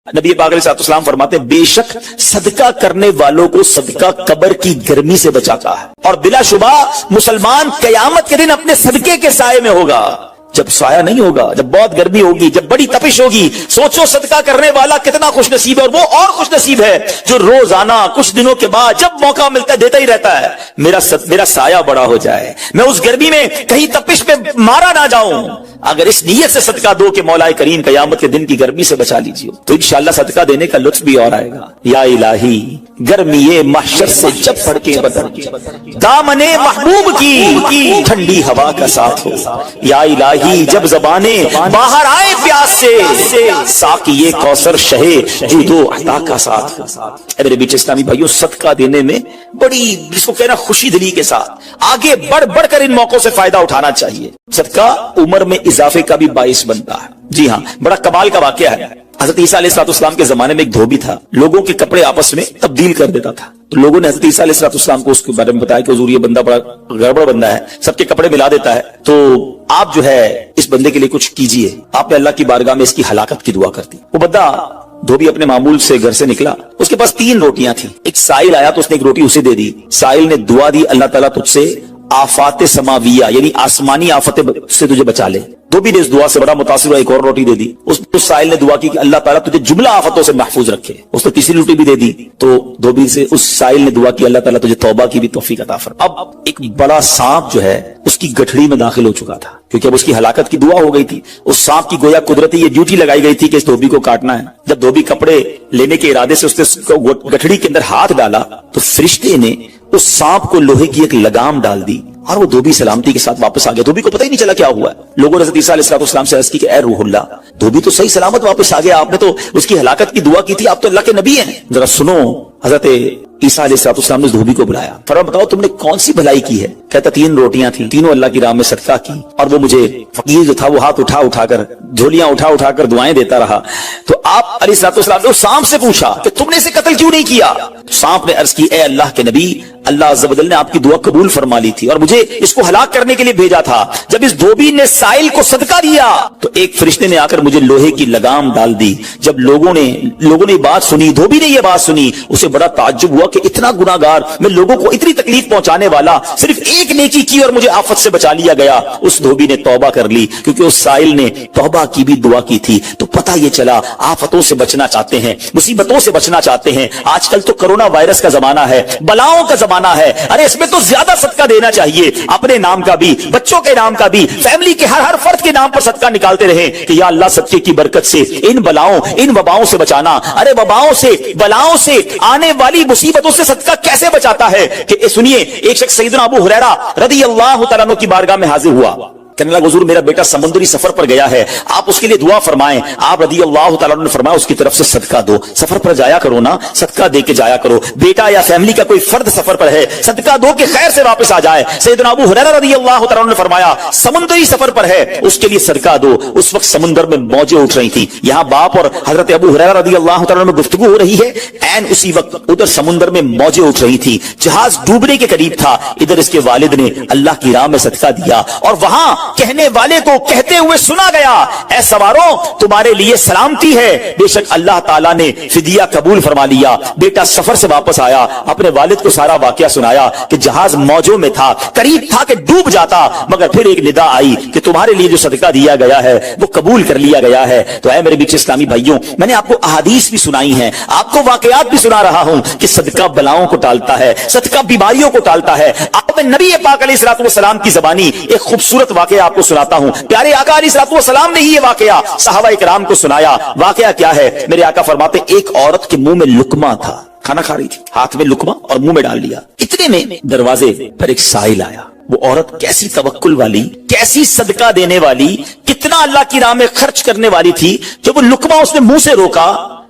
नबी पाक अलैहिस्सलाम फरमाते हैं, बेशक सदका करने वालों को सदका कब्र की गर्मी से बचाता है, और बिलाशुबा मुसलमान कयामत के दिन अपने सदके के साये में होगा। जब साया नहीं होगा, जब बहुत गर्मी होगी, जब बड़ी तपिश होगी, सोचो सदका करने वाला कितना खुश नसीब है। और वो और खुश नसीब है जो रोजाना कुछ दिनों के बाद जब मौका मिलता है देता ही रहता है, मेरा साया बड़ा हो जाए, मैं उस गर्मी में कहीं तपिश में मारा ना जाऊं। अगर इस नीयत से सदका दो कि मौला करीम कयामत के दिन की गर्मी से बचा लीजिए, तो इंशाअल्लाह सदका देने का लुत्फ भी और आएगा। या इलाही गर्मी महशर से जब फड़के बदन, दामने महबूब की ठंडी हवा का साथ हो। या इलाही जब जबाने बाहर आए प्यास से, साक़िए कौसर शहे जूदो अता का साथ हो। मेरे बीच इस्लामी भाइयों, सदका देने में बड़ी, जिसको कहना खुशी दिली के साथ आगे बढ़ बढ़कर इन मौकों से फायदा उठाना चाहिए। सदका उम्र में इजाफे का भी बाइस बनता है। जी हाँ, बड़ा कमाल का वाकया है। हजरत ईसा अलैहिस्सलाम के जमाने में एक धोबी था, लोगों के कपड़े आपस में तब्दील कर देता था। तो लोगों ने हजरत ईसा अलैहिस्सलाम को उसके बारे में बताया कि हुजूर, ये बंदा बड़ा गड़बड़ बंदा है, सबके कपड़े मिला देता है, तो आप जो है इस बंदे के लिए कुछ कीजिए। आपने अल्लाह की बारगाह में इसकी हलाकत की दुआ कर दी। वो बंदा धोबी अपने मामूल से घर से निकला, उसके पास 3 रोटियां थी। एक साइल आया तो उसने एक रोटी उसे दे दी। साइल ने दुआ दी, अल्लाह ताला तुझसे आफाते समाविया यानी आसमानी आफतें से तुझे बचा ले। धोबी ने इस दुआ से बड़ा मुतासिर हुआ, एक और रोटी दे दी। उस साइल ने दुआ की कि अल्लाह ताला तुझे जुमला आफतों से महफूज रखे। उसने तीसरी रोटी भी दे दी। तो धोबी से उस साइल ने दुआ की, अल्लाह ताला तुझे तौबा की भी तौफीक अता फरमा। अब एक बड़ा सांप जो है उसकी गठड़ी में दाखिल हो चुका था, क्योंकि अब उसकी हलाकत की दुआ हो गई थी। उस सांप की गोया कुदरती ये ड्यूटी लगाई गई थी कि इस धोबी को काटना है। जब धोबी कपड़े लेने के इरादे से उसने गठड़ी के अंदर हाथ डाला, तो फरिश्ते ने उस सांप को लोहे की एक लगाम डाल दी और वो धोबी सलामती के साथ वापस आ गया। धोबी को पता ही नहीं चला क्या हुआ है। लोगों ने हज़रत ईसा अलैहिस्सलाम से अर्ज़ की कि ऐ रूहुल्लाह, धोबी तो सही सलामत वापस आ गया, आपने तो उसकी हलाकत की दुआ की थी, आप तो अल्लाह के नबी हैं, जरा सुनो। हज़रत ईसा अलैहिस्सलाम ने धोबी को बुलाया, फरमाया बताओ तुमने कौन सी भलाई की है। कहता 3 रोटियां थी, तीनों अल्लाह की राह में सदका की, और वो मुझे फकीर जो था वो हाथ उठा उठाकर, झोलियां उठा उठाकर दुआएं देता रहा। तो आप अलैहिस्सलाम ने उस सांप से पूछा कि तुमने इसे कत्ल क्यों नहीं किया। सांप ने अर्ज की, ए अल्लाह के नबी, अल्लाह अज़्ज़ व जल ने आपकी दुआ कबूल फरमा ली थी और मुझे इसको हलाक करने के लिए भेजा था। जब इस धोबी ने साइल को सदका दिया तो एक फरिश्ते ने आकर मुझे लोहे की लगाम डाल दी। जब लोगों ने बात सुनी, धोबी ने ये बात सुनी, उसे बड़ा ताज्जुब हुआ कि इतना गुनाहगार, मैं लोगों को इतनी तकलीफ पहुंचाने वाला, सिर्फ एक नेकी की और मुझे आफत से बचा लिया गया। उस धोबी ने तौबा कर ली, क्योंकि उस साइल ने तौबा की भी दुआ की थी। तो पता ये चला, आफतों से बचना चाहते हैं, मुसीबतों से बचना चाहते हैं। आजकल तो कोरोना वायरस का जमाना है, बलाओं का जमाना है। अरे इसमें तो ज्यादा सदका देना चाहिए, अपने नाम का भी, बच्चों के नाम का भी, फैमिली के हर फर्द के नाम पर सदका निकालते रहे कि या अल्लाह सदके की बरकत से इन बलाओं, इन वबाओं से बचाना। अरे वबाओं से, बलाओं से, आने वाली मुसीबतों से सदका कैसे बचाता है कि सुनिए, एक शख्स सैयदना अबू हुरैरा रज़ियल्लाहु तआला अन्हु की बारगाह में हाजिर हुआ। कहने लगा, हुजूर मेरा बेटा समुद्री सफर पर गया है, आप उसके लिए दुआ फरमाएं। आप रज़ियल्लाहु तआला अन्हु ने फरमाया, उसकी तरफ से सदका दो, सफर पर जाया करो ना, सदका दे के जाया करो। बेटा या फैमिली का कोई फर्द सफर पर है, सदका दो के खैर से वापस आ जाए। सैयदना अबू हुरैरा रज़ियल्लाहु तआला अन्हु ने फरमाया, समुद्री सफर पर है, उसके लिए सदका दो। उस वक्त समुद्र में मौजें उठ रही थी। यहां बाप और हजरत अबू हुरैरा रज़ियल्लाहु तआला अन्हु में गुफ्तगू हो रही है, एन उसी वक्त उधर समुद्र में मौजें उठ रही थी, जहाज डूबने के करीब था। इधर इसके वालिद ने अल्लाह की राह में सदका दिया और वहां कहने वाले को कहते हुए सुना गया, ऐ सवारों तुम्हारे लिए सलामती है, बेशक अल्लाह ताला ने फिदिया कबूल फरमा लिया। बेटा सफर से वापस आया, अपने वालिद को सारा वाकया सुनाया कि जहाज मौजों में था, करीब था कि डूब जाता, मगर फिर एक निदा आई कि तुम्हारे लिए जो सदका दिया गया है वो कबूल कर लिया गया है। तो ऐ मेरे बीच इस्लामी भाइयों, मैंने आपको अहादीस भी सुनाई है, आपको वाकयात भी सुना रहा हूं कि सदका बलाओं को टालता है, सदका बीमारियों को टालता है। आप नबी पाक अलैहिस्सलातु वस्सलाम की ज़बानी एक खूबसूरत वाकया आपको सुनाता हूं। प्यारे आका अलैहिस्सलातु वस्सलाम ने ही ये वाकया सहाबा इकराम को सुनाया। वाकया क्या है? मेरे आका फरमाते, एक औरत के मुंह में लुकमा था, खाना खा रही थी, हाथ में लुकमा और मुंह में डाल लिया। इतने में दरवाजे पर एक साइल आया। वो औरत कैसी तवक्कुल वाली, कैसी सदका देने वाली, कितना अल्लाह की राह में खर्च करने वाली थी, जब वो लुकमा उसने मुंह से रोका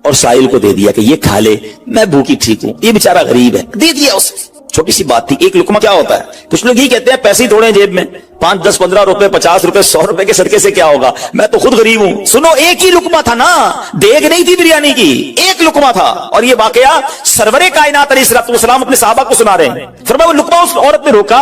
और साइल को दे दिया कि ये खा ले, मैं भूखी ठीक हूं, ये बेचारा गरीब है, दे दिया उसे। छोटी सी बात थी। एक लुकमा क्या होता है? कुछ लोग ये कहते हैं पैसे ही थोड़े जेब में, 5, 10, 15 रुपए, 50 रुपए, 100 रुपए के सदके से क्या होगा, मैं तो खुद गरीब हूं। सुनो, एक ही लुकमा था ना, देग नहीं थी बिरयानी की, एक लुकमा था। और ये वाकया सरवरे कायनात अलैहिस्सलाम अपने सहाबा को सुना रहे हैं। फरमाया वो लुकमा उस औरत ने रोका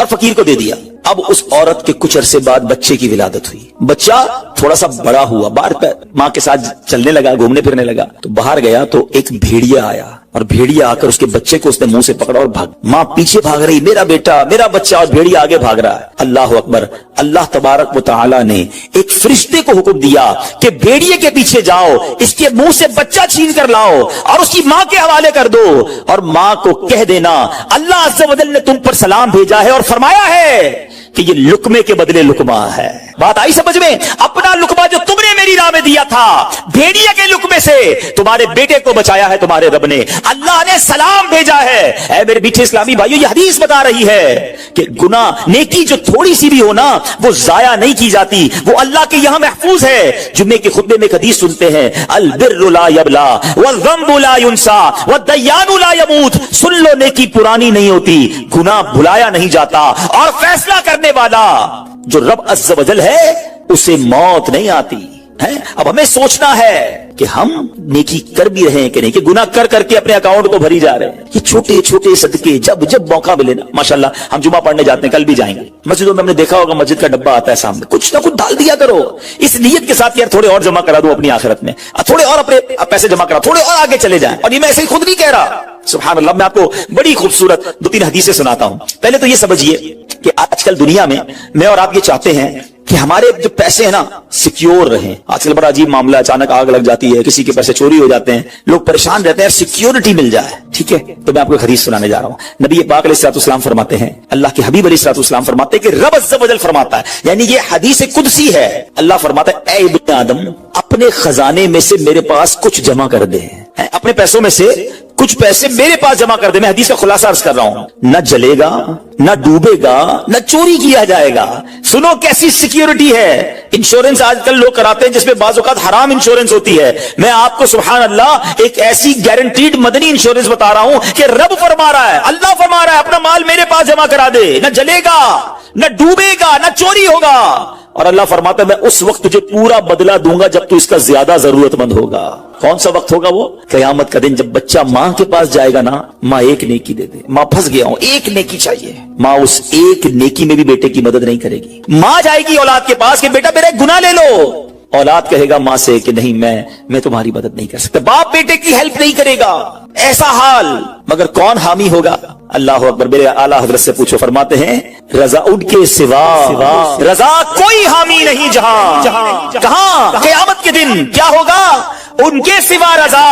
और फकीर को दे दिया। अब उस औरत के कुछ अरसे बाद बच्चे की विलादत हुई। बच्चा थोड़ा सा बड़ा हुआ, बाहर मां के साथ चलने लगा, घूमने फिरने लगा। तो बाहर गया तो एक भेड़िया आया और भेड़िया आकर उसके बच्चे को उसने मुंह से पकड़ा और भाग। मां पीछे भाग रही, मेरा बेटा, मेरा बच्चा, और भेड़िया आगे भाग रहा है। अल्लाह अकबर। अल्लाह तबारक व तआला ने एक फरिश्ते को हुक्म दिया कि भेड़िए के पीछे जाओ, इसके मुंह से बच्चा छीन कर लाओ और उसकी मां के हवाले कर दो, और मां को कह देना अल्लाह अज़्ज़ व जल ने तुम पर सलाम भेजा है और फरमाया है कि ये लुकमे के बदले लुकमा है। बात आई समझ में? अपना लुकमा जो तुमने मेरी राह में दिया था, भेड़िए के लुकमे से तुम्हारे बेटे को बचाया है तुम्हारे रब ने, अल्लाह ने सलाम भेजा है। ऐ मेरे मीठे इस्लामी भाइयों, ये हदीस बता रही है कि गुनाह, नेकी जो थोड़ी सी भी हो ना, वो जाया नहीं की जाती, वो अल्लाह के यहां महफूज है। जुम्मे के खुतबे में एक हदीस सुनते हैं, अल बिर्रु ला यबला वज़्ज़म्बु ला युनसा वद्दय्यानु ला यमूत। सुन लो, नेकी पुरानी नहीं होती, गुनाह भुलाया नहीं जाता, और फैसला करने वाला जो रब अज़्ज़ व जल है उसे मौत नहीं आती है। अब हमें सोचना है कि हम नेकी कर भी रहे हैं कि नहीं, कि गुनाह कर करके अपने अकाउंट को भरी जा रहे हैं। ये छोटे छोटे सदके जब जब मौका मिले ना, माशाल्लाह, हम जुमा पढ़ने जाते हैं, कल भी जाएंगे मस्जिदों में, हमने देखा होगा मस्जिद का डब्बा आता है सामने, कुछ ना कुछ डाल दिया करो इस नियत के साथ, यार थोड़े और जमा करा दो अपनी आखिरत में, थोड़े और अपने पैसे जमा करा, थोड़े और आगे चले जाएं। और ये मैं ऐसे ही खुद नहीं कह रहा, सुभान अल्लाह। मैं आपको बड़ी खूबसूरत 2-3 हदीसें सुनाता हूं। पहले तो ये समझिए कि आजकल दुनिया में मैं और आप ये चाहते हैं कि हमारे जो पैसे हैं ना सिक्योर रहें। आजकल बड़ा अजीब मामला, अचानक आग लग जाती है, किसी के पैसे चोरी हो जाते हैं, लोग परेशान रहते हैं, सिक्योरिटी मिल जाए। ठीक है, तो मैं आपको एक हदीस सुनाने जा रहा हूं। नबी पाक अलैहिस्सलाम फरमाते हैं, अल्लाह के हबीब अलैहिस्सलाम फरमाते हैं कि रब अज़्ज़ व जल फरमाता है, यानी ये हदीस कुदसी है। अल्लाह फरमाता है, ऐ इब्ने आदम, अपने खजाने में से मेरे पास कुछ जमा कर दे, अपने पैसों में से कुछ पैसे मेरे पास जमा कर दे। मैं हदीस का खुलासा अर्ज कर रहा हूं, न जलेगा, न डूबेगा, न चोरी किया जाएगा। सुनो कैसी सिक्योरिटी है। इंश्योरेंस आजकल लोग कराते हैं जिसमें बाज़ औक़ात हराम इंश्योरेंस होती है। मैं आपको सुभान अल्लाह एक ऐसी गारंटीड मदनी इंश्योरेंस बता रहा हूं कि रब फरमा रहा है, अल्लाह फरमा रहा है, अपना माल मेरे पास जमा करा दे, न जलेगा, न डूबेगा, न चोरी होगा। और अल्लाह फरमाता है, मैं उस वक्त तुझे पूरा बदला दूंगा जब तू इसका ज्यादा जरूरतमंद होगा। कौन सा वक्त होगा वो? क़यामत का दिन, जब बच्चा मां के पास जाएगा ना, मां एक नेकी दे दे, मां फंस गया हूं, एक नेकी चाहिए, मां उस एक नेकी में भी बेटे की मदद नहीं करेगी। मां जाएगी औलाद के पास कि बेटा मेरा एक गुनाह ले लो, औलाद कहेगा मां से कि नहीं, मैं तुम्हारी मदद नहीं कर सकता। बाप बेटे की हेल्प नहीं करेगा, ऐसा हाल। मगर कौन हामी होगा? अल्लाह अकबर। मेरे आला हजरत से पूछो, फरमाते हैं रजा उनके सिवा रजा कोई हामी नहीं जहां। कहां? क़यामत के दिन क्या होगा? उनके सिवा रजा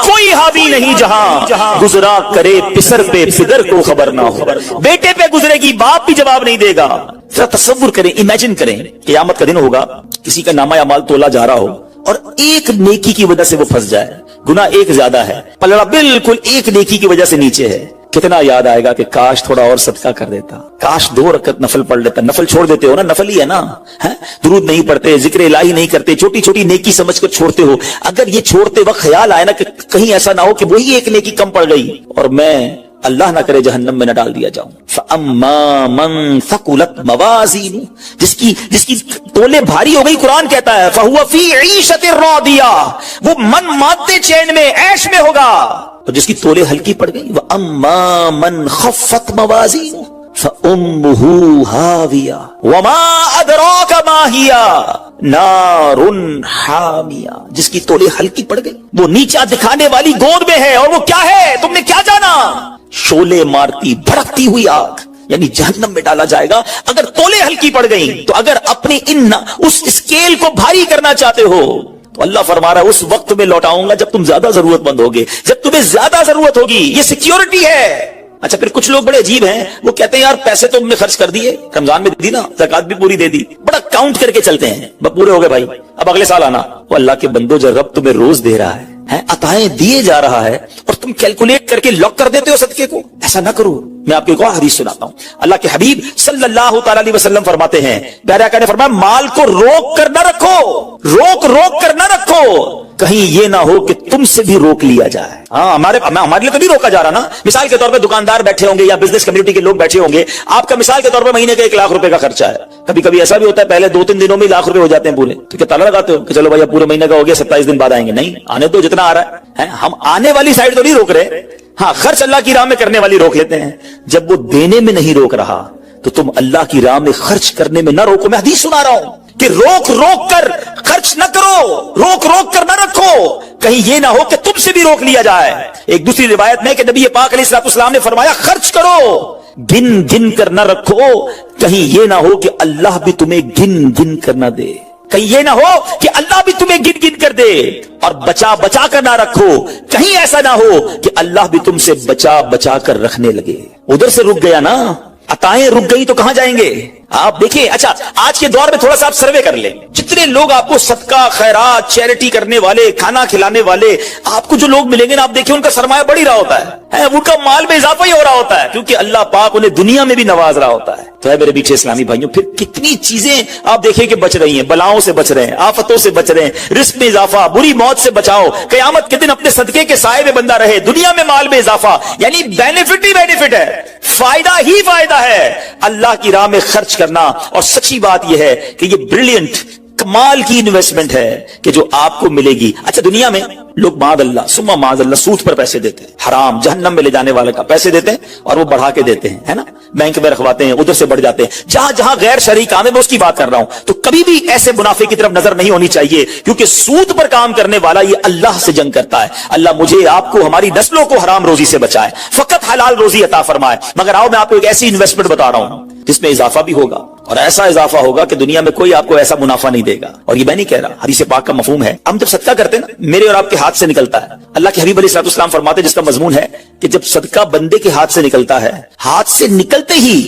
कोई हामी नहीं जहां। गुजरा करे पिसर पे फिदर को खबर ना हो, बेटे पे गुजरेगी, बाप भी जवाब नहीं देगा। जरा तसव्वुर करें, इमेजिन करें, क़यामत का दिन होगा, किसी का नामा या माल तोला जा रहा हो और एक नेकी की वजह से वो फंस जाए, गुनाह एक ज्यादा है, पलड़ा बिल्कुल एक नेकी की वजह से नीचे है। कितना याद आएगा कि काश थोड़ा और सदका कर देता, काश 2 रकत नफल पढ़ लेता। नफल छोड़ देते हो ना, नफल ही है ना, है? दुरूद नहीं पढ़ते, जिक्र इलाही नहीं करते, छोटी छोटी नेकी समझकर छोड़ते हो। अगर ये छोड़ते वक्त ख्याल आए ना कि कहीं ऐसा ना हो कि वही एक नेकी कम पड़ गई और मैं अल्लाह ना करे जहन्नम में न डाल दिया जाऊं। फअम्मा मन सकुलत मवाज़ीनु, जिसकी तोले भारी हो गई, कुरान कहता है फहुवा फी ईशतिर रादिया, वो मन माते चैन में, ऐश में होगा। और जिसकी तोले हल्की पड़ गई, व अम्मा मन खफ्फत मवाज़ीनु फउम्मुहु हाविया वमा अदराका मा हिया नारुन हामिया, जिसकी तोले हल्की पड़ गई, वो नीचा दिखाने वाली गोद में है, और वो क्या है तुमने क्या जाना? शोले मारती भड़कती हुई आग, यानी जहन्नम में डाला जाएगा अगर तोले हल्की पड़ गई। तो अगर अपने उस स्केल को भारी करना चाहते हो तो अल्लाह फरमा रहा है उस वक्त में लौटाऊंगा जब तुम ज्यादा जरूरतमंद होगे, जब तुम्हें ज्यादा जरूरत होगी। ये सिक्योरिटी है। अच्छा, फिर कुछ लोग बड़े अजीब हैं, वो कहते हैं यार पैसे तो हमने खर्च कर दिए, रमजान में दी ना, ज़कात भी पूरी दे दी, बड़ा काउंट करके चलते हैं, पूरे हो गए भाई, अब अगले साल आना। वो अल्लाह के बंदो, जब रब तुम्हें रोज दे रहा है, है, अताएं दिए जा रहा है और तुम कैलकुलेट करके लॉक कर देते हो सदके को। ऐसा ना करो। मैं आपको एक और हदीस सुनाता हूं। अल्लाह के हबीब सल्लल्लाहु ताला अलैहि वसल्लम फरमाते हैं, प्यारे आका ने फरमाया, माल को रोक कर ना रखो, रोक कर ना रखो, कहीं ये ना हो कि तुमसे भी रोक लिया जाए। हाँ, हमारे लिए तो नहीं रोका जा रहा ना। मिसाल के तौर पे दुकानदार बैठे होंगे या बिजनेस कम्युनिटी के लोग बैठे होंगे, आपका मिसाल के तौर पे महीने का 1 लाख रुपए का खर्चा है। कभी कभी ऐसा भी होता है पहले 2-3 दिनों में लाख रुपए हो जाते हैं पूरे, तो क्या ताला लगाते हो कि चलो भैया पूरे महीने का हो गया, 27 दिन बाद आएंगे? नहीं, आने दो जितना आ रहा है। हम आने वाली साइड तो नहीं रोक रहे, हाँ, खर्च अल्लाह की राह में करने वाली रोक लेते हैं। जब वो देने में नहीं रोक रहा तो तुम अल्लाह की राह में खर्च करने में ना रोको। मैं हदीस सुना रहा हूं कि रोक कर खर्च न करो, रोक कर न रखो, कहीं ये ना हो कि तुमसे भी रोक लिया जाए। एक दूसरी रिवायत में कि नबी पाक अलैहिस्सलाम ने फरमाया, खर्च करो, गिन कर न रखो, कहीं ये ना हो कि अल्लाह भी तुम्हें गिन कर न दे, कहीं ये ना हो कि अल्लाह भी तुम्हें गिन कर दे। और बचा कर ना रखो, कहीं ऐसा ना हो कि अल्लाह भी तुमसे बचा कर रखने लगे। उधर से रुक गया ना, अताएं रुक गई तो कहां जाएंगे आप? देखिए, अच्छा, आज के दौर में थोड़ा सा आप सर्वे कर लें, जितने लोग आपको सदका, खैरात, चैरिटी करने वाले, खाना खिलाने वाले, आपको जो लोग मिलेंगे ना, आप देखिए उनका सरमाया बढ़ ही रहा होता है, उनका माल में इजाफा ही हो रहा होता है, क्योंकि अल्लाह पाक उन्हें दुनिया में भी नवाज रहा होता है। तो है मेरे पीछे इस्लामी भाइयों, फिर कितनी चीजें आप देखिए कि बच रही हैं, बलाओं से बच रहे हैं, आफतों से बच रहे हैं, रिस्क में इजाफा, बुरी मौत से बचाओ, कयामत के दिन अपने सदके के साए में बंदा रहे, दुनिया में माल में इजाफा, यानी बेनिफिट ही बेनिफिट है, फायदा ही फायदा है अल्लाह की राह में खर्च करना। और सच्ची बात यह है कि ये ब्रिलियंट, कमाल की इन्वेस्टमेंट है कि जो आपको मिलेगी। अच्छा, दुनिया में लोग मादअल्लाह सुम्मा मादअल्लाह सूद पर पैसे देते हैं, हराम जहन्नम में ले जाने वाले का पैसे देते हैं और वो बढ़ा के देते हैं, है ना, बैंक में रखवाते हैं, उधर से बढ़ जाते हैं। जहां जहां गैर शरई काम है, मैं उसकी बात कर रहा हूं। तो कभी भी ऐसे मुनाफे की तरफ नजर नहीं होनी चाहिए, क्योंकि सूद पर काम करने वाला ये अल्लाह से जंग करता है। अल्लाह मुझे, आपको, हमारी नस्लों को हराम रोजी से बचाए, फकत हलाल रोजी अता फरमाए। मगर आओ, मैं आपको एक ऐसी इन्वेस्टमेंट बता रहा हूं जिसमें इजाफा भी होगा, और ऐसा इजाफा होगा कि दुनिया में कोई आपको ऐसा मुनाफा नहीं देगा। और ये मैं नहीं कह रहा, हदीस पाक का मफहूम है। हम जब सदका करते हैं ना, मेरे और आपके हाथ से निकलता है। अल्लाह के हबीब अलैहिस्सलाम फरमाते, जिसका मजमून है कि जब सदका बंदे के हाथ से निकलता है, हाथ से निकलते ही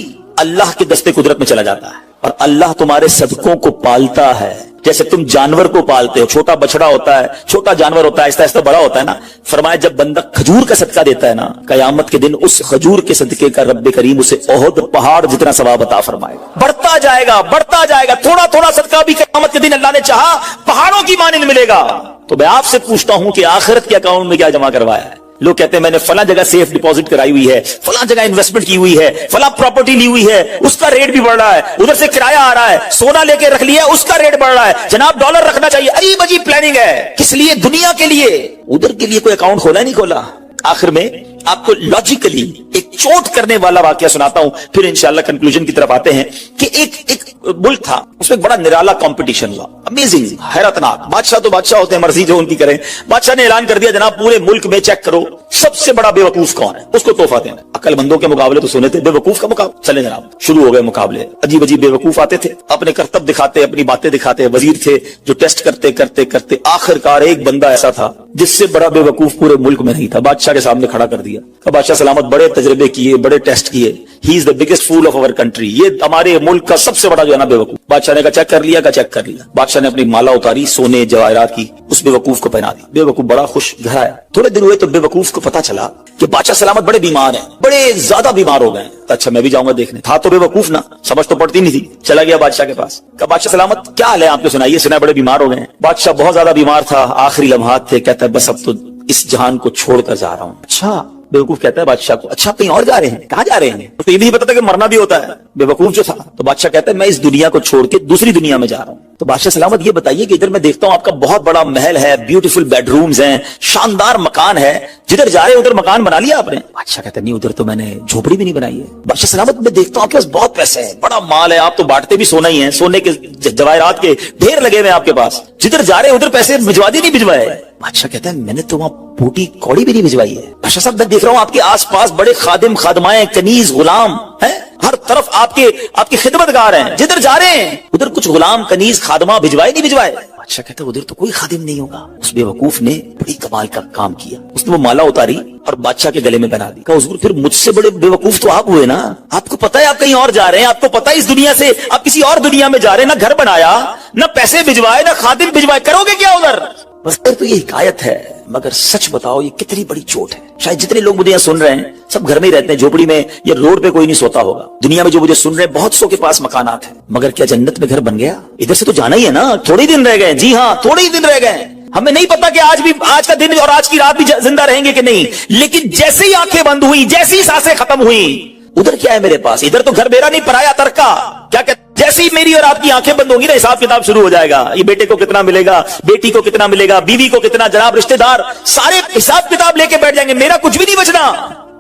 अल्लाह के दस्ते कुदरत में चला जाता है, और अल्लाह तुम्हारे सदकों को पालता है जैसे तुम जानवर को पालते हो। छोटा बछड़ा होता है, छोटा जानवर होता है, आहिस्ता आहिस्ता बड़ा होता है ना। फरमाया, जब बंदा खजूर का सदका देता है ना, कयामत के दिन उस खजूर के सदके का रब्बे करीम उसे ओहद पहाड़ जितना सवाब अता फरमाएगा। बढ़ता जाएगा, थोड़ा थोड़ा सदका भी कयामत के दिन अल्लाह ने चाहा पहाड़ों की मानिंद मिलेगा। तो मैं आपसे पूछता हूं कि आखिरत के अकाउंट में क्या जमा करवाया है? लोग कहते हैं मैंने फला जगह सेफ डिपॉजिट कराई हुई है, फला जगह इन्वेस्टमेंट की हुई है, फला प्रॉपर्टी ली हुई है, उसका रेट भी बढ़ रहा है, उधर से किराया आ रहा है, सोना लेके रख लिया, उसका रेट बढ़ रहा है, जनाब डॉलर रखना चाहिए। अजीब अजीब प्लानिंग है, किस लिए? दुनिया के लिए। उधर के लिए कोई अकाउंट खोला नहीं खोला। आखिर में आपको लॉजिकली एक चोट करने वाला वाकया सुनाता हूं, फिर इंशाल्लाह कंक्लूजन की तरफ आते हैं। कि एक मुल्क था, उसमें बड़ा निराला कंपटीशन हुआ, अमेजिंग, हैरतनाक। बादशाह तो बादशाह होते हैं, मर्जी जो उनकी करें। बादशाह ने ऐलान कर दिया, जनाब पूरे मुल्क में चेक करो सबसे बड़ा बेवकूफ कौन है, उसको तोहफा देना। अक्लमंदों के मुकाबले तो सुने थे, बेवकूफ का मुकाबला। चले जनाब, शुरू हो गए मुकाबले। अजीब अजीब बेवकूफ आते थे, अपने करतब दिखाते, अपनी बातें दिखाते। वजीर थे जो टेस्ट करते करते करते आखिरकार एक बंदा ऐसा था जिससे बड़ा बेवकूफ पूरे मुल्क में नहीं था, बादशाह के सामने खड़ा कर दिया। बादशाह सलामत, बड़े तजर्बे किए, बड़े टेस्ट किए, he is the biggest fool of our country, ये हमारे मुल्क का सबसे बड़ा जो है ना बेवकूफ। बादशाह ने कहा चेक कर लिया, चेक कर लिया। बादशाह ने अपनी माला उतारी सोने जवाहरात की, उस बेवकूफ को पहना दी। बेवकूफ बड़ा खुश, घर आया। थोड़े दिन हुए तो बेवकूफ को पता चला कि बादशाह सलामत बड़े बीमार हैं, बड़े ज्यादा बीमार हो गए। तो अच्छा मैं भी जाऊंगा देखने। था तो बेवकूफ ना, समझ तो पड़ती नहीं थी। चला गया बादशाह के पास, कहा बादशाह सलामत क्या हाल है आपको, सुनाइए, सुना बड़े बीमार हो गए। बादशाह बहुत ज्यादा बीमार था, आखिरी लम्हात थे, कहता है बस अब तो इस जहान को छोड़कर जा रहा हूं। अच्छा, बेवकूफ कहता है बादशाह को, अच्छा कहीं और जा रहे हैं? कहां जा रहे हैं? तो ये नहीं पता था कि मरना भी होता है, बेवकूफ जो था। तो बादशाह कहता है मैं इस दुनिया को छोड़ के दूसरी दुनिया में जा रहा हूं। तो बादशाह सलामत ये बताइए कि इधर मैं देखता हूं आपका बहुत बड़ा महल है, ब्यूटीफुल बेडरूम्स हैं, शानदार मकान है, जिधर जा रहे हैं उधर मकान बना लिया आपने? बादशाह कहता है नहीं, उधर तो मैंने झोपड़ी भी नहीं बनाई है। बादशाह सलामत मैं देखता हूं आपके पास बहुत पैसे हैं, बड़ा माल है, आप तो बांटते भी सोना ही है, सोने के जवाहरात के ढेर लगे हुए आपके पास, जिधर जा रहे हैं उधर पैसे भिजवा दी नहीं भिजवाए? बादशाह कहता है मैंने तो वहां बूटी कौड़ी भी नहीं भिजवाई है। बादशाह साहब मैं देख रहा हूं आपके आसपास बड़े खादिम खादमाएं, कनीज, गुलाम हैं, हर तरफ आपके खिदमतगार हैं, जिधर जा रहे हैं उधर कुछ गुलाम, कनीज, खादमा भिजवाए नहीं भिजवाए? बादशाह कहता है उधर तो कोई खादिम नहीं होगा। उस बेवकूफ ने बड़ी कमाल का काम किया, उसने वो माला उतारी और बादशाह के गले में बना दी। कहा हुजूर फिर मुझसे बड़े बेवकूफ तो आप हुए ना, आपको पता है आप कहीं और जा रहे हैं, आपको पता है इस दुनिया से आप किसी और दुनिया में जा रहे हैं, ना घर बनाया, ना पैसे भिजवाए, ना खादिम भिजवाए, करोगे क्या उधर? बस फिर तो ये हिकायत है, مگر سچ بتاؤ یہ کتنی بڑی چوٹ ہے. شاید جتنے لوگ مجھے یہاں سن رہے ہیں سب گھر میں ہی رہتے ہیں, جھوپڑی میں یا روڈ پہ کوئی نہیں سوتا ہوگا. دنیا میں جو مجھے سن رہے ہیں بہت سو کے پاس مکانات ہیں, مگر کیا جنت میں گھر بن گیا؟ ادھر سے تو جانا ہی ہے نا, تھوڑے دن رہ گئے. جی ہاں, تھوڑے ہی دن رہ گئے. ہمیں نہیں پتا کہ آج کا دن اور آج کی رات بھی زندہ رہیں گے کہ نہیں, لیکن جیسے ہی آنکھیں بند ہوئی, جیسی سانسیں ختم ہوئی, ادھر کیا ہے میرے پاس؟ ادھر تو گھر میرا نہیں, پرایا ترکا. کیا کہتے جیسی میری اور آپ کی آنکھیں بند ہوں گی نا, حساب کتاب شروع ہو جائے گا. یہ بیٹے کو کتنا ملے گا, بیٹی کو کتنا ملے گا, بیوی کو کتنا, جناب رشتہ دار سارے حساب کتاب لے کے بیٹھ جائیں گے. میرا کچھ بھی نہیں بچنا.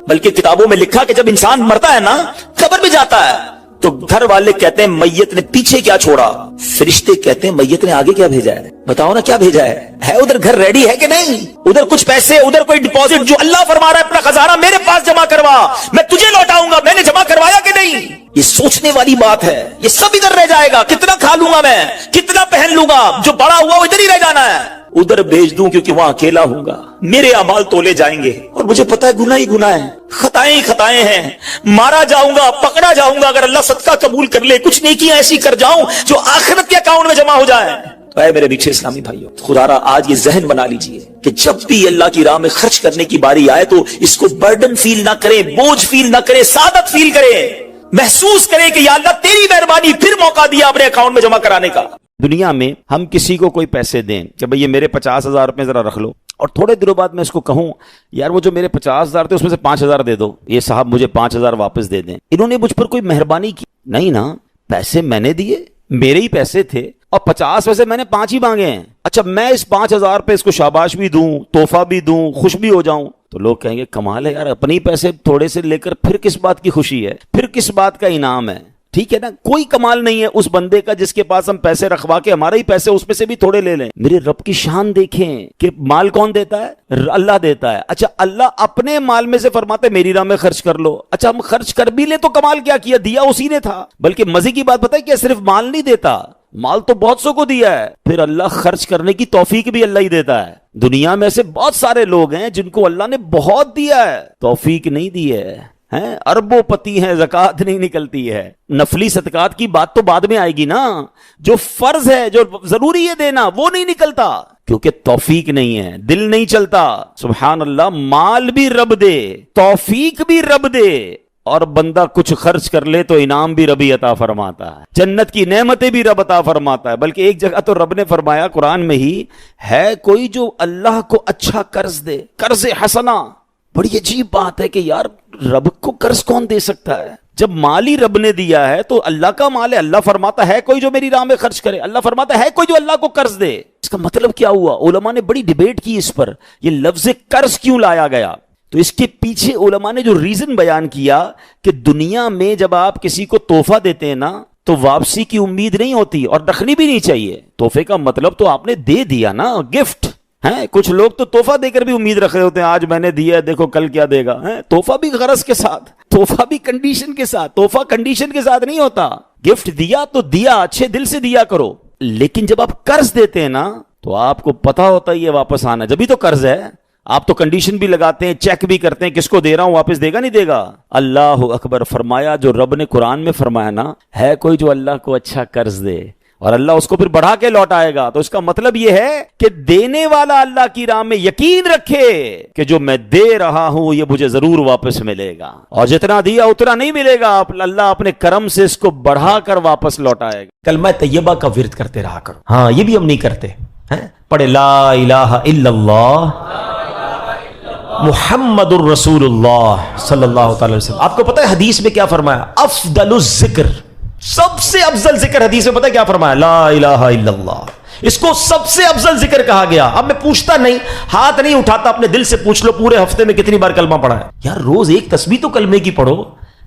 بلکہ کتابوں میں لکھا کہ جب انسان مرتا ہے نا, قبر میں جاتا ہے, تو گھر والے کہتے ہیں میت نے پیچھے کیا چھوڑا, فرشتے کہتے ہیں میت نے آگے کیا بھیجا ہے. بتاؤ نا کیا بھیجا ہے ادھر گھر ریڈی ہے کہ نہیں؟ ادھر کچھ پیسے, ادھر کوئی ڈپازٹ, جو اللہ فرما رہا ہے اپنا خزانہ میرے پاس جمع کروا, میں تجھے لوٹاؤں گا, میں نے جمع کروایا کہ نہیں؟ یہ سوچنے والی بات ہے. یہ سب ادھر رہ جائے گا. کتنا کھا لوں گا میں, کتنا پہن لوں گا, جو بڑا ہوا وہ ادھر ہی رہ جانا ہے. ادھر بھیج دوں کیونکہ وہاں اکیلا ہوں گا, میرے اعمال تولے جائیں گے, اور مجھے پتا ہے گناہ ہی گناہ ہے, خطائیں ہی خطائیں ہیں. مارا جاؤں گا, پکڑا جاؤں گا, اگر اللہ صدقہ قبول کر لے, کچھ نیکیاں ایسی کر جاؤں جو آخرت کے اکاؤنٹ میں جمع ہو جائے. تو اے میرے میٹھے اسلامی بھائیوں, خدا را آج یہ ذہن بنا لیجئے کہ جب بھی اللہ کی راہ میں خرچ کرنے کی باری آئے تو اس کو برڈن فیل نہ کرے, بوجھ فیل نہ کرے, سعادت فیل کرے, محسوس کرے کہ یا اللہ تیری مہربانی, پھر موقع دیا اپنے اکاؤنٹ میں جمع کرانے کا. دنیا میں ہم کسی کو کوئی پیسے دیں کہ بھئی یہ میرے 50,000 روپے ذرا رکھ لو, اور تھوڑے دنوں بعد میں اس کو کہوں یار وہ جو میرے 50,000 تھے اس میں سے 5,000 دے دو, یہ صاحب مجھے 5,000 واپس دے دیں. انہوں نے مجھ پر کوئی مہربانی کی نہیں نا, پیسے میں نے دیے, میرے ہی پیسے تھے, اور 50 میں سے میں نے 5 ہی مانگے ہیں. اچھا میں اس 5,000 پہ اس کو شاباش بھی دوں, تحفہ بھی دوں, خوش بھی ہو جاؤں, تو لوگ کہیں گے کمال ہے یار, اپنی پیسے تھوڑے سے لے کر پھر کس بات کی خوشی ہے, پھر کس بات کا انعام ہے. ٹھیک ہے نا, کوئی کمال نہیں ہے اس بندے کا جس کے پاس ہم پیسے رکھوا کے ہمارے ہی پیسے اس میں سے بھی تھوڑے لے لیں. میرے رب کی شان دیکھیں کہ مال کون دیتا ہے, اللہ دیتا ہے. اچھا اللہ اپنے مال میں سے فرماتے میری راہ میں خرچ کر لو. اچھا ہم خرچ کر بھی لیں تو کمال کیا کیا, دیا اسی نے تھا. بلکہ مزے کی بات بتائے کہ صرف مال نہیں دیتا, مال تو بہت سو کو دیا ہے, پھر اللہ خرچ کرنے کی توفیق بھی اللہ ہی دیتا ہے. دنیا میں ایسے بہت سارے لوگ ہیں جن کو اللہ نے بہت دیا ہے, توفیق نہیں دی ہے, اربوں پتی ہیں, زکوٰۃ نہیں نکلتی ہے. نفلی صدقات کی بات تو بعد میں آئے گی نا, جو فرض ہے, جو ضروری ہے دینا, وہ نہیں نکلتا کیونکہ توفیق نہیں ہے, دل نہیں چلتا. سبحان اللہ, مال بھی رب دے, توفیق بھی رب دے, اور بندہ کچھ خرچ کر لے تو انعام بھی ربی عطا فرماتا ہے, جنت کی نعمتیں بھی رب عطا فرماتا ہے. بلکہ ایک جگہ تو رب نے فرمایا قرآن میں ہی, ہے کوئی جو اللہ کو اچھا قرض دے, قرض حسنہ. بڑی عجیب بات ہے کہ یار رب کو قرض کون دے سکتا ہے, جب مال ہی رب نے دیا ہے تو اللہ کا مال ہے. اللہ فرماتا ہے کوئی جو میری راہ میں خرچ کرے, اللہ فرماتا ہے کوئی جو اللہ کو قرض دے. اس کا مطلب کیا ہوا؟ علماء نے بڑی ڈیبیٹ کی اس پر, یہ لفظ قرض کیوں لایا گیا. تو اس کے پیچھے علماء نے جو ریزن بیان کیا کہ دنیا میں جب آپ کسی کو تحفہ دیتے ہیں نا تو واپسی کی امید نہیں ہوتی, اور رکھنی بھی نہیں چاہیے. تحفے کا مطلب تو آپ نے دے دیا نا, گفٹ ہے. کچھ لوگ تو تحفہ دے کر بھی امید رکھ رہے ہوتے ہیں, آج میں نے دیا دیکھو کل کیا دے گا. تحفہ بھی غرض کے ساتھ, تحفہ بھی کنڈیشن کے ساتھ. تحفہ کنڈیشن کے ساتھ نہیں ہوتا. گفٹ دیا تو دیا, اچھے دل سے دیا کرو. لیکن جب آپ قرض دیتے ہیں نا تو آپ کو پتا ہوتا ہے یہ واپس آنا, جبھی تو قرض ہے. آپ تو کنڈیشن بھی لگاتے ہیں, چیک بھی کرتے ہیں, کس کو دے رہا ہوں, واپس دے گا نہیں دے گا. اللہ اکبر. فرمایا جو رب نے قرآن میں فرمایا نا, ہے کوئی جو اللہ کو اچھا قرض دے اور اللہ اس کو پھر بڑھا کے لوٹائے گا. تو اس کا مطلب یہ ہے کہ دینے والا اللہ کی راہ میں یقین رکھے کہ جو میں دے رہا ہوں یہ مجھے ضرور واپس ملے گا, اور جتنا دیا اتنا نہیں ملے گا, اللہ اپنے کرم سے اس کو بڑھا کر واپس لوٹائے گا. کلمہ طیبہ کا ورد کرتے رہا کرو. ہاں یہ بھی ہم نہیں کرتے. پڑھے لا الہ الا اللہ محمد الرسول اللہ صلی اللہ تعالی وسلم. آپ کو پتہ ہے حدیث میں کیا فرمایا؟ افضل الذکر, سب سے افضل ذکر حدیث میں پتہ ہے کیا فرمایا؟ لا الہ الا اللہ. اس کو سب سے افضل ذکر کہا گیا. اب میں پوچھتا نہیں, ہاتھ نہیں اٹھاتا, اپنے دل سے پوچھ لو پورے ہفتے میں کتنی بار کلمہ پڑھا ہے. یار روز ایک تسبیح تو کلمے کی پڑھو.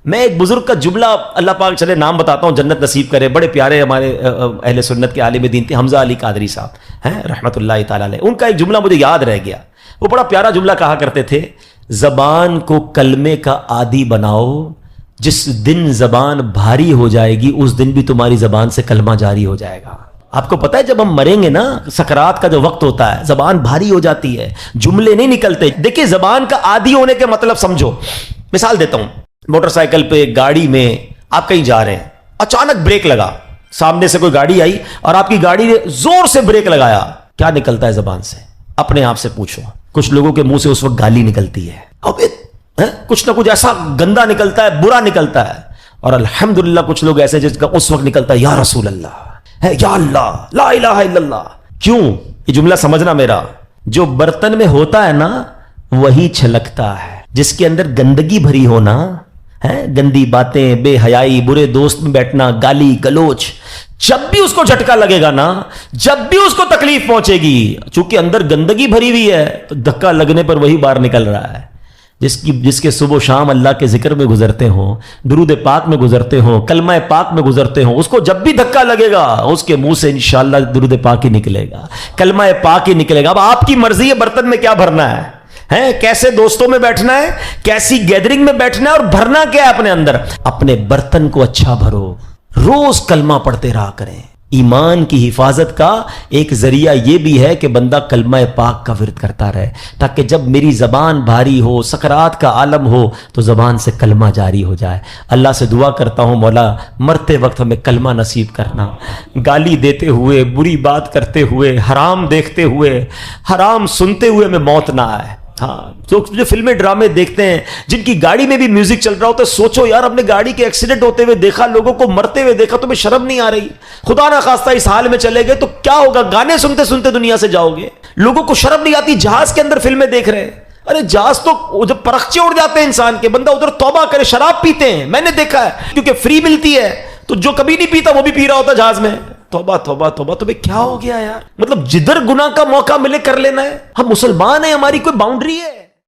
میں ایک بزرگ کا جملہ, اللہ پاک چلے نام بتاتا ہوں, جنت نصیب کرے, بڑے پیارے ہمارے اہل سنت کے عالم دین تھے, حمزہ علی قادری صاحب ہیں رحمت اللہ تعالی علیہ. ان کا ایک جملہ مجھے یاد رہ گیا. وہ بڑا پیارا جملہ کہا کرتے تھے, زبان کو کلمے کا عادی بناؤ, جس دن زبان بھاری ہو جائے گی اس دن بھی تمہاری زبان سے کلمہ جاری ہو جائے گا. آپ کو پتہ ہے جب ہم مریں گے نا, سکرات کا جو وقت ہوتا ہے, زبان بھاری ہو جاتی ہے, جملے نہیں نکلتے. دیکھیں زبان کا عادی ہونے کے مطلب سمجھو. مثال دیتا ہوں, موٹر سائیکل پہ, گاڑی میں آپ کہیں جا رہے ہیں, اچانک بریک لگا, سامنے سے کوئی گاڑی آئی اور آپ کی گاڑی نے زور سے بریک لگایا, کیا نکلتا ہے زبان سے؟ اپنے آپ سے پوچھو, کچھ لوگوں کے منہ سے اس وقت گالی نکلتی ہے، اب کچھ نہ کچھ ایسا گندا نکلتا ہے، برا نکلتا ہے، اور الحمدللہ کچھ لوگ ایسے جس کا اس وقت نکلتا ہے یا رسول اللہ ہے، یا اللہ، لا الہ الا اللہ۔ کیوں؟ یہ جملہ سمجھنا میرا، جو برتن میں ہوتا ہے نا وہی چھلکتا ہے، جس کے اندر گندگی بھری ہونا ہے، گندی باتیں، بے حیائی، برے دوست میں بیٹھنا، گالی گلوچ، جب بھی اس کو جھٹکا لگے گا نا، جب بھی اس کو تکلیف پہنچے گی، چونکہ اندر گندگی بھری ہوئی ہے تو دھکا لگنے پر وہی باہر نکل رہا ہے۔ جس کے صبح و شام اللہ کے ذکر میں گزرتے ہوں، درود پاک میں گزرتے ہوں، کلمہ پاک میں گزرتے ہوں، اس کو جب بھی دھکا لگے گا اس کے منہ سے انشاءاللہ درود پاک ہی نکلے گا، کلمہ پاک ہی نکلے گا۔ اب آپ کی مرضی ہے برتن میں کیا بھرنا ہے، کیسے دوستوں میں بیٹھنا ہے، کیسی گیدرنگ میں بیٹھنا ہے، اور بھرنا کیا ہے اپنے اندر۔ اپنے برتن کو اچھا بھرو، روز کلمہ پڑھتے رہا کریں۔ ایمان کی حفاظت کا ایک ذریعہ یہ بھی ہے کہ بندہ کلمہ پاک کا ورد کرتا رہے، تاکہ جب میری زبان بھاری ہو، سکرات کا عالم ہو، تو زبان سے کلمہ جاری ہو جائے۔ اللہ سے دعا کرتا ہوں مولا مرتے وقت ہمیں کلمہ نصیب کرنا، گالی دیتے ہوئے، بری بات کرتے ہوئے، حرام دیکھتے ہوئے، حرام سنتے ہوئے ہمیں موت نہ آئے۔ ہاں، جو فلمیں ڈرامے دیکھتے ہیں، جن کی گاڑی میں بھی میوزک چل رہا ہوتا ہے، سوچو یار، اپنے گاڑی کے ایکسیڈنٹ ہوتے ہوئے دیکھا، لوگوں کو مرتے ہوئے دیکھا، تمہیں شرم نہیں آ رہی؟ خدا نہ خواستہ اس حال میں چلے گئے تو کیا ہوگا؟ گانے سنتے سنتے دنیا سے جاؤ گے۔ لوگوں کو شرم نہیں آتی، جہاز کے اندر فلمیں دیکھ رہے ہیں، ارے جہاز تو جب پرخچے اڑ جاتے ہیں انسان کے، بندہ ادھر توبہ کرے، شراب پیتے ہیں، میں نے دیکھا ہے، کیونکہ فری ملتی ہے تو جو کبھی نہیں پیتا وہ بھی پی رہا ہوتا جہاز میں۔ توبہ توبہ توبہ، تمہیں کیا ہو گیا یار؟ مطلب جدھر گناہ کا موقع ملے کر لینا ہے۔ ہم مسلمان ہیں، ہماری کوئی باؤنڈری ہے؟